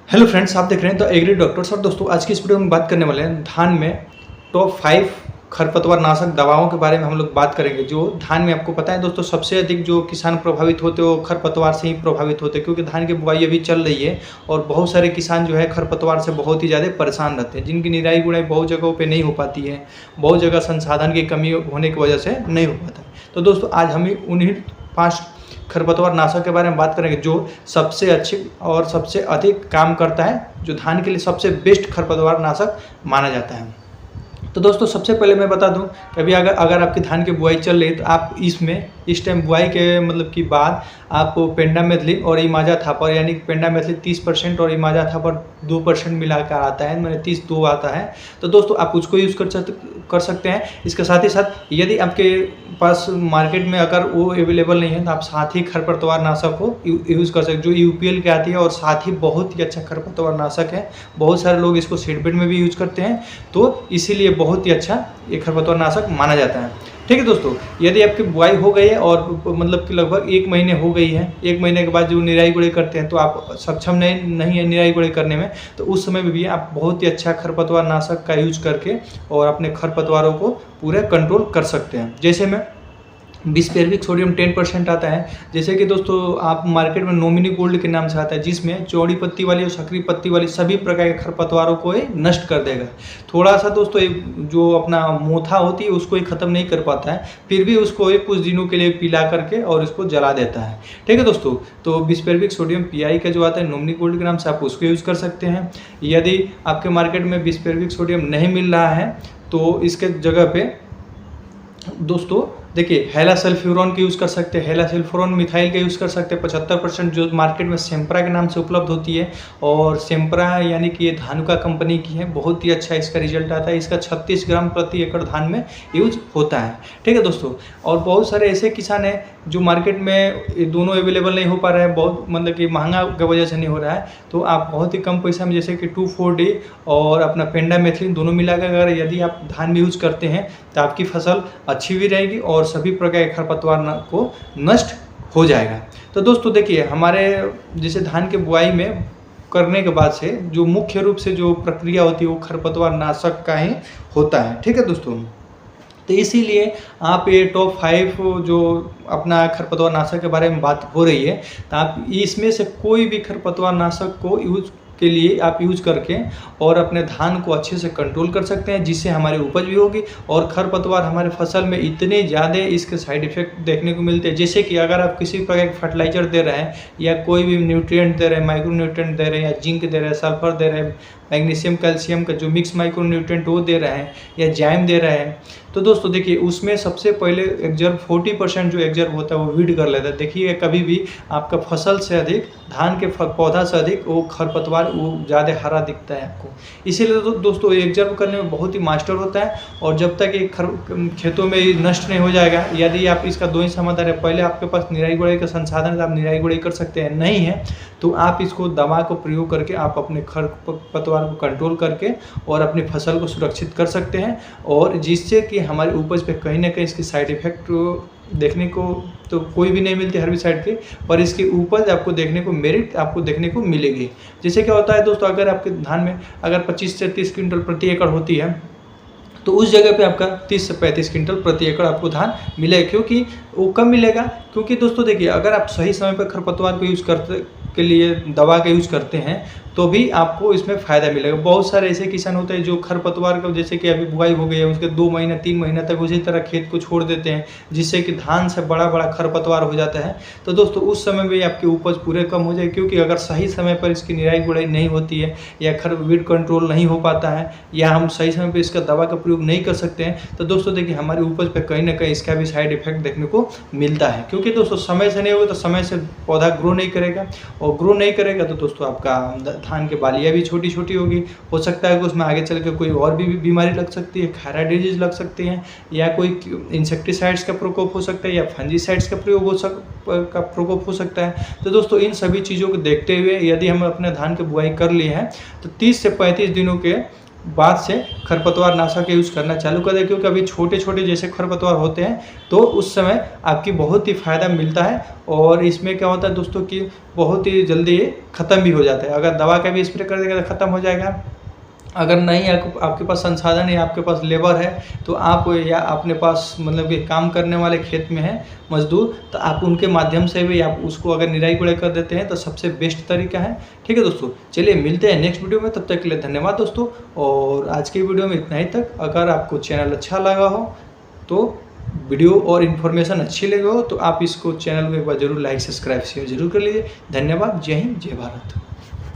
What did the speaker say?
Hello friends, आप देख रहे हैं द एग्री डॉक्टर्स। और दोस्तों, आज की इस वीडियो में बात करने वाले हैं धान में टॉप 5 खरपतवार नाशक दवाओं के बारे में हम लोग बात करेंगे। जो धान में आपको पता है दोस्तों, सबसे अधिक जो किसान प्रभावित होते हैं वो खरपतवार से ही प्रभावित होते हैं, क्योंकि धान की बुआई अभी चल रही है और बहुत सारे किसान जो है खरपतवार से बहुत ही ज़्यादा परेशान रहते हैं, जिनकी निराई गुड़ाई बहुत जगहों पर नहीं हो पाती है, बहुत जगह संसाधन की कमी होने की वजह से नहीं हो पाता। तो दोस्तों, आज हम उन्हीं 5 खरपतवार नाशक के बारे में बात करेंगे जो सबसे अच्छे और सबसे अधिक काम करता है, जो धान के लिए सबसे बेस्ट खरपतवार नाशक माना जाता है। तो दोस्तों, सबसे पहले मैं बता दूं कि अभी अगर आपकी धान की बुआई चल रही है तो आप इस टाइम बुआई के मतलब की बाद आप पेंडामेथलिन और इमाज़ाथापर, यानी पेंडामेथलिन 30% और इमाज़ाथापर 2% मिलाकर आता है, मैंने 30-2 आता है। तो दोस्तों, आप उसको यूज़ कर सकते हैं। इसके साथ ही साथ यदि आपके पास मार्केट में अगर वो अवेलेबल नहीं है तो आप साथ ही खरपतवार नाशक को यूज़ कर सकते हैं, जो यूपीएल के आती है और साथ ही बहुत ही अच्छा खरपतवार नाशक है। बहुत सारे लोग इसको सीडबेड में भी यूज़ करते हैं, तो इसीलिए बहुत ही अच्छा ये खरपतवार नाशक माना जाता है। ठीक है दोस्तों, यदि आपकी बुआई हो गई है और मतलब कि लगभग 1 महीने हो गई है, 1 महीने के बाद जो निराई गुड़ाई करते हैं तो आप सक्षम नहीं है निराई गुड़ाई करने में, तो उस समय में भी आप बहुत ही अच्छा खरपतवार नाशक का यूज करके और अपने खरपतवारों को पूरे कंट्रोल कर सकते हैं। जैसे में बिस्पेरविक सोडियम 10% आता है, जैसे कि दोस्तों आप मार्केट में नॉमिनी गोल्ड के नाम से आता है, जिसमें चौड़ी पत्ती वाली और सकरी पत्ती वाली सभी प्रकार के खरपतवारों को ये नष्ट कर देगा। थोड़ा सा दोस्तों जो अपना मोथा होती है उसको ये खत्म नहीं कर पाता है, फिर भी उसको ये कुछ दिनों के लिए पिला करके और इसको जला देता है। ठीक है दोस्तों, तो बिस्पेरविक सोडियम PI का जो आता है नॉमिनी गोल्ड के नाम से, आप उसको यूज़ कर सकते हैं। यदि आपके मार्केट में बिस्पेरविक सोडियम नहीं मिल रहा है तो इसके जगह पे दोस्तों देखिए हेलासल्फ्यूरॉन का यूज़ कर सकते हैं, हेलासल्फ्यूरॉन मिथाइल का यूज़ कर सकते हैं 75%, जो मार्केट में सेम्प्रा के नाम से उपलब्ध होती है। और सेम्प्रा यानी कि ये धानुका कंपनी की है, बहुत ही अच्छा इसका रिजल्ट आता है। इसका 36 ग्राम प्रति एकड़ धान में यूज होता है। ठीक है दोस्तों, और बहुत सारे ऐसे किसान हैं जो मार्केट में ये दोनों अवेलेबल नहीं हो पा रहा है, बहुत मतलब कि महंगा की वजह से नहीं हो रहा है, तो आप बहुत ही कम पैसा में जैसे कि 2,4-D और अपना पेंडामेथलिन दोनों मिलाकर अगर यदि आप धान में यूज़ करते हैं तो आपकी फसल अच्छी भी रहेगी और सभी प्रकार के खरपतवार को नष्ट हो जाएगा। तो दोस्तों देखिए, हमारे जैसे धान के बुआई में करने के बाद से जो मुख्य रूप से जो प्रक्रिया होती है वो खरपतवार नाशक का ही होता है। ठीक है दोस्तों, तो इसीलिए आप ये टॉप 5 जो अपना खरपतवार नाशक के बारे में बात हो रही है, तो आप इसमें से कोई भी खरपतवार नाशक को यूज के लिए आप यूज करके और अपने धान को अच्छे से कंट्रोल कर सकते हैं, जिससे हमारी उपज भी होगी। और खरपतवार हमारे फसल में इतने ज़्यादा इसके साइड इफेक्ट देखने को मिलते हैं, जैसे कि अगर आप किसी प्रकार के फर्टिलाइजर दे रहे हैं या कोई भी न्यूट्रिएंट दे रहे हैं, माइक्रो न्यूट्रिएंट दे रहे हैं, या जिंक दे रहे हैं, सल्फर दे रहे हैं, मैग्नीशियम कैल्शियम का जो मिक्स माइक्रो न्यूट्रिएंट वो दे रहे हैं, या जैम दे रहे हैं, तो दोस्तों देखिए उसमें सबसे पहले एग्जर्व 40% जो एग्जर्व होता है वो वीड कर लेता है। देखिए कभी भी आपका फसल से अधिक, धान के पौधा से अधिक वो खरपतवार वो ज़्यादा हरा दिखता है आपको। इसीलिए तो दोस्तों एग्जर्व करने में बहुत ही मास्टर होता है। और जब तक ये खेतों में नष्ट नहीं हो जाएगा, यदि आप इसका 2 ही समाधान है, पहले आपके पास निराई गुड़ाई का संसाधन है, आप निराई गुड़ाई कर सकते हैं, नहीं है तो आप इसको दवा को प्रयोग करके आप अपने खरपतवार को कंट्रोल करके और अपनी फसल को सुरक्षित कर सकते हैं, और जिससे कि हमारी उपज पे कहीं ना कहीं इसकी साइड इफेक्ट देखने को तो कोई भी नहीं मिलती हेर्बिसाइड की, पर इसकी उपज आपको देखने को, मेरिट आपको देखने को मिलेगी। जैसे क्या होता है दोस्तों, अगर आपके धान में अगर 25 से 30 क्विंटल प्रति एकड़ होती है तो उस जगह पे आपका 30 से 35 क्विंटल प्रति एकड़ आपको धान मिलेगा। क्योंकि वो कम मिलेगा, क्योंकि दोस्तों देखिए अगर आप सही समय पर खरपतवार को यूज़ करते के लिए दवा का यूज़ करते हैं तो भी आपको इसमें फ़ायदा मिलेगा। बहुत सारे ऐसे किसान होते हैं जो खरपतवार का, जैसे कि अभी बुआई हो गई है, उसके 2 महीने 3 महीने तक उसी तरह खेत को छोड़ देते हैं, जिससे कि धान से बड़ा बड़ा खरपतवार हो जाता है। तो दोस्तों उस समय में आपकी उपज पूरे कम हो जाएगी, क्योंकि अगर सही समय पर इसकी निराई गुड़ाई नहीं होती है, या वीड कंट्रोल नहीं हो पाता है, या हम सही समय पर इसका दवा का प्रयोग नहीं कर सकते हैं, तो दोस्तों देखिए हमारी उपज पर कहीं ना कहीं इसका भी साइड इफेक्ट देखने को मिलता है। क्योंकि दोस्तों समय से नहीं होगा तो समय से पौधा ग्रो नहीं करेगा, और ग्रो नहीं करेगा तो दोस्तों आपका धान के बालियाँ भी छोटी छोटी होगी। हो सकता है कि उसमें आगे चल के कोई और भी बीमारी लग सकती है, खैरा डिजीज लग सकती है, या कोई इंसेक्टिसाइड्स का प्रकोप हो सकता है, या फंजीसाइड्स का प्रकोप हो सकता है। तो दोस्तों इन सभी चीज़ों को देखते हुए यदि हम अपने धान की बुआई कर लिए हैं तो 30 से 35 दिनों के बाद से खरपतवार नाशक यूज़ करना चालू कर दें, क्योंकि अभी छोटे-छोटे जैसे खरपतवार होते हैं तो उस समय आपकी बहुत ही फ़ायदा मिलता है। और इसमें क्या होता है दोस्तों कि बहुत ही जल्दी ख़त्म भी हो जाता है। अगर दवा का भी स्प्रे कर देंगे तो ख़त्म हो जाएगा। अगर नहीं आपके पास संसाधन है, आपके पास लेबर है, तो आप या अपने पास मतलब कि काम करने वाले खेत में हैं मज़दूर, तो आप उनके माध्यम से भी आप उसको अगर निराई-गुड़ाई कर देते हैं तो सबसे बेस्ट तरीका है। ठीक है दोस्तों, चलिए मिलते हैं नेक्स्ट वीडियो में, तब तक के लिए धन्यवाद दोस्तों। और आज की वीडियो में इतना ही तक। अगर आपको चैनल अच्छा लगा हो तो वीडियो और इन्फॉर्मेशन अच्छी लगी हो तो आप इसको चैनल को एक बार ज़रूर लाइक सब्सक्राइब शेयर ज़रूर कर लीजिए। धन्यवाद। जय हिंद, जय भारत।